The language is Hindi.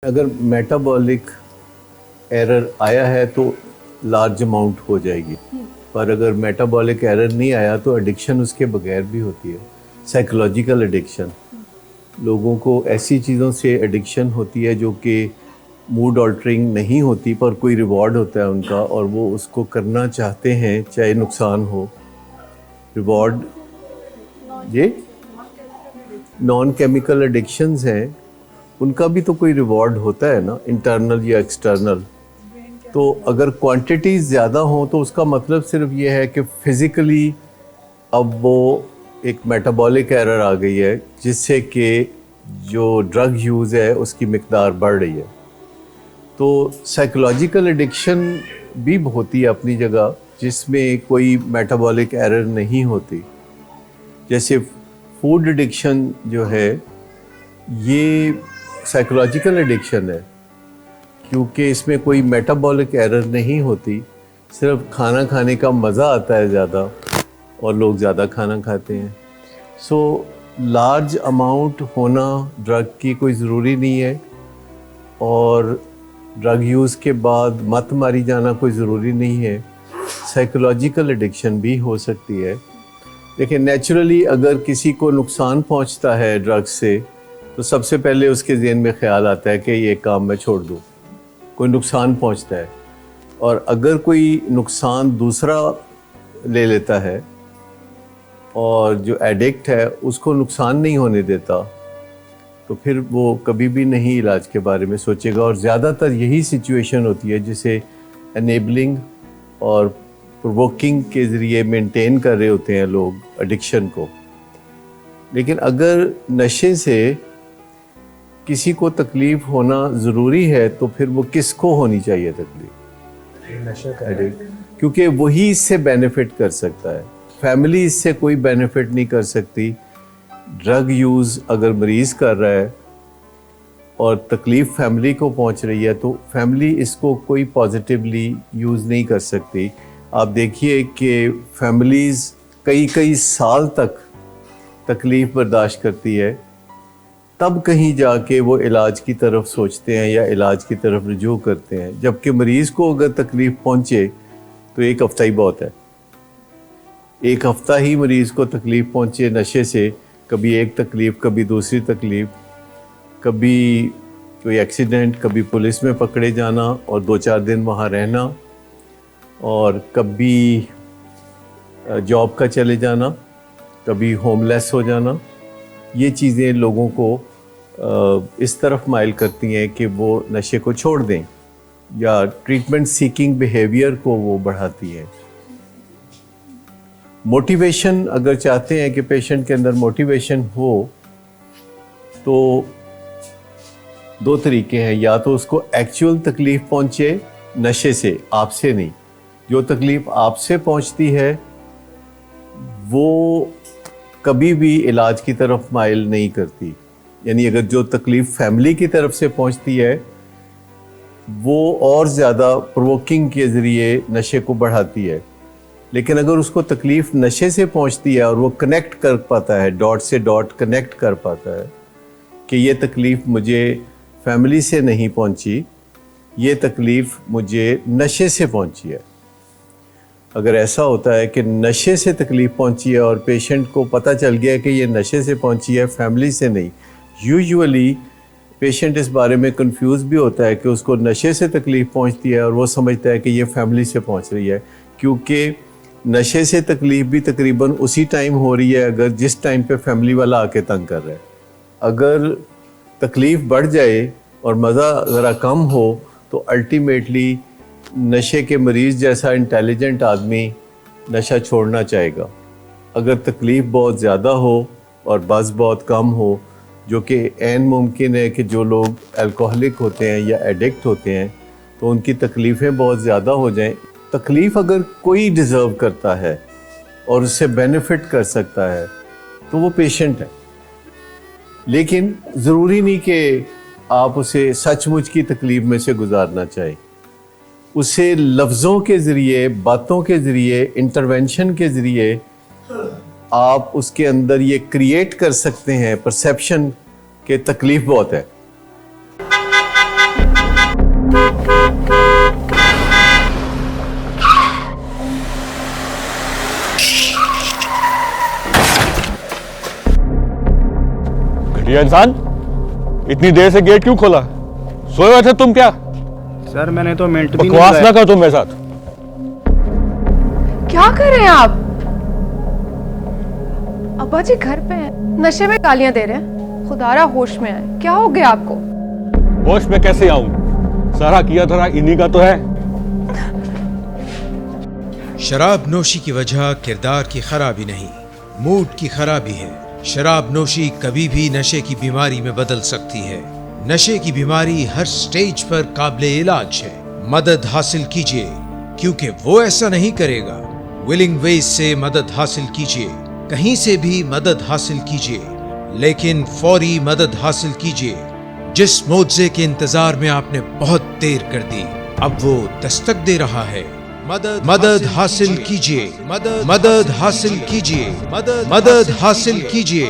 अगर मेटाबॉलिक एरर आया है तो लार्ज अमाउंट हो जाएगी, पर अगर मेटाबॉलिक एरर नहीं आया तो एडिक्शन उसके बगैर भी होती है। साइकोलॉजिकल एडिक्शन, लोगों को ऐसी चीज़ों से एडिक्शन होती है जो कि मूड ऑल्टरिंग नहीं होती, पर कोई रिवॉर्ड होता है उनका और वो उसको करना चाहते हैं चाहे नुकसान हो। रिवॉर्ड ये नॉन केमिकल एडिक्शंस हैं, उनका भी तो कोई रिवॉर्ड होता है ना, इंटरनल या एक्सटर्नल। तो अगर क्वांटिटीज़ ज़्यादा हों तो उसका मतलब सिर्फ ये है कि फ़िज़िकली अब वो एक मेटाबॉलिक एरर आ गई है जिससे कि जो ड्रग यूज़ है उसकी मिकदार बढ़ रही है। तो साइकोलॉजिकल एडिक्शन भी होती है अपनी जगह, जिसमें कोई मेटाबॉलिक एरर नहीं होती। जैसे फूड एडिक्शन जो है ये साइकोलॉजिकल एडिक्शन है, क्योंकि इसमें कोई मेटाबॉलिक एरर नहीं होती, सिर्फ खाना खाने का मज़ा आता है ज़्यादा और लोग ज़्यादा खाना खाते हैं। सो लार्ज अमाउंट होना ड्रग की कोई ज़रूरी नहीं है, और ड्रग यूज़ के बाद मत मारी जाना कोई ज़रूरी नहीं है। साइकोलॉजिकल एडिक्शन भी हो सकती है। देखिए, नेचुरली अगर किसी को नुकसान पहुंचता है ड्रग से तो सबसे पहले उसके ज़हन में ख्याल आता है कि ये काम मैं छोड़ दूँ। कोई नुकसान पहुंचता है, और अगर कोई नुकसान दूसरा ले लेता है और जो एडिक्ट है उसको नुकसान नहीं होने देता, तो फिर वो कभी भी नहीं इलाज के बारे में सोचेगा। और ज़्यादातर यही सिचुएशन होती है जिसे एनेबलिंग और प्रोवोकिंग के ज़रिए मेंटेन कर रहे होते हैं लोग एडिक्शन को। लेकिन अगर नशे से किसी को तकलीफ़ होना ज़रूरी है तो फिर वो किसको होनी चाहिए तकलीफ़? नशा का एडिक्ट, क्योंकि वही इससे बेनिफिट कर सकता है। फैमिली इससे कोई बेनिफिट नहीं कर सकती। ड्रग यूज़ अगर मरीज़ कर रहा है और तकलीफ़ फैमिली को पहुंच रही है तो फैमिली इसको कोई पॉजिटिवली यूज़ नहीं कर सकती। आप देखिए कि फैमिलीज़ कई कई साल तक तकलीफ़ बर्दाश्त करती है, तब कहीं जाके वो इलाज की तरफ सोचते हैं या इलाज की तरफ रुजू करते हैं। जबकि मरीज़ को अगर तकलीफ़ पहुंचे तो एक हफ़्ता ही बहुत है। एक हफ़्ता ही मरीज़ को तकलीफ़ पहुंचे नशे से, कभी एक तकलीफ़, कभी दूसरी तकलीफ़, कभी कोई एक्सीडेंट, कभी पुलिस में पकड़े जाना और 2-4 दिन वहाँ रहना, और कभी जॉब का चले जाना, कभी होमलेस हो जाना। ये चीज़ें लोगों को इस तरफ माइल करती हैं कि वो नशे को छोड़ दें, या ट्रीटमेंट सीकिंग बिहेवियर को वो बढ़ाती हैं। मोटिवेशन, अगर चाहते हैं कि पेशेंट के अंदर मोटिवेशन हो तो 2 तरीके हैं। या तो उसको एक्चुअल तकलीफ़ पहुँचे नशे से, आपसे नहीं। जो तकलीफ़ आपसे पहुँचती है वो कभी भी इलाज की तरफ माइल नहीं करती। यानी अगर जो तकलीफ़ फैमिली की तरफ से पहुंचती है वो और ज़्यादा प्रोवोकिंग के ज़रिए नशे को बढ़ाती है। लेकिन अगर उसको तकलीफ़ नशे से पहुंचती है और वो कनेक्ट कर पाता है, डॉट से डॉट कनेक्ट कर पाता है कि ये तकलीफ़ मुझे फैमिली से नहीं पहुंची, ये तकलीफ़ मुझे नशे से पहुंची है। अगर ऐसा होता है कि नशे से तकलीफ़ पहुंची है और पेशेंट को पता चल गया कि ये नशे से पहुंची है, फैमिली से नहीं, यूजुअली पेशेंट इस बारे में कंफ्यूज भी होता है कि उसको नशे से तकलीफ़ पहुंचती है और वो समझता है कि ये फैमिली से पहुंच रही है, क्योंकि नशे से तकलीफ़ भी तकरीबन उसी टाइम हो रही है अगर जिस टाइम पे फैमिली वाला आके तंग कर रहा है। अगर तकलीफ़ बढ़ जाए और मज़ा ज़रा कम हो तो अल्टीमेटली नशे के मरीज़ जैसा इंटेलिजेंट आदमी नशा छोड़ना चाहेगा। अगर तकलीफ़ बहुत ज़्यादा हो और बज़ बहुत कम हो, जो कि ऐन मुमकिन है कि जो लोग अल्कोहलिक होते हैं या एडिक्ट होते हैं तो उनकी तकलीफ़ें बहुत ज़्यादा हो जाएं। तकलीफ़ अगर कोई डिज़र्व करता है और उससे बेनिफिट कर सकता है तो वो पेशेंट है। लेकिन ज़रूरी नहीं कि आप उसे सचमुच की तकलीफ़ में से गुजारना चाहें। उसे लफ्ज़ों के ज़रिए, बातों के ज़रिए, इंटरवेंशन के ज़रिए आप उसके अंदर ये क्रिएट कर सकते हैं परसेप्शन कि तकलीफ़ बहुत है। ये इंसान, इतनी देर से गेट क्यों खोला? सोए हुए थे तुम क्या? सर मैंने तो मिनट भी नहीं बकवास ना लगाया। कर तुम मेरे साथ। क्या कर रहे हैं आप? अब्बा जी घर पे हैं, नशे में गालियां दे रहे हैं। खुदारा होश में आए, क्या हो गया आपको? होश में कैसे आऊं? सारा किया धरा इन्हीं का तो है। शराब नोशी की वजह किरदार की खराबी नहीं, मूड की खराबी है। शराब नोशी कभी भी नशे की बीमारी में बदल सकती है। नशे की बीमारी हर स्टेज पर काबिले इलाज है। मदद हासिल कीजिए, क्योंकि वो ऐसा नहीं करेगा। विलिंग वेज से मदद हासिल कीजिए, कहीं से भी मदद हासिल कीजिए, लेकिन फौरी मदद हासिल कीजिए। जिस मुआवजे के इंतजार में आपने बहुत देर कर दी, अब वो दस्तक दे रहा है। मदद हासिल कीजिए, मदद हासिल कीजिए, मदद हासिल कीजिए।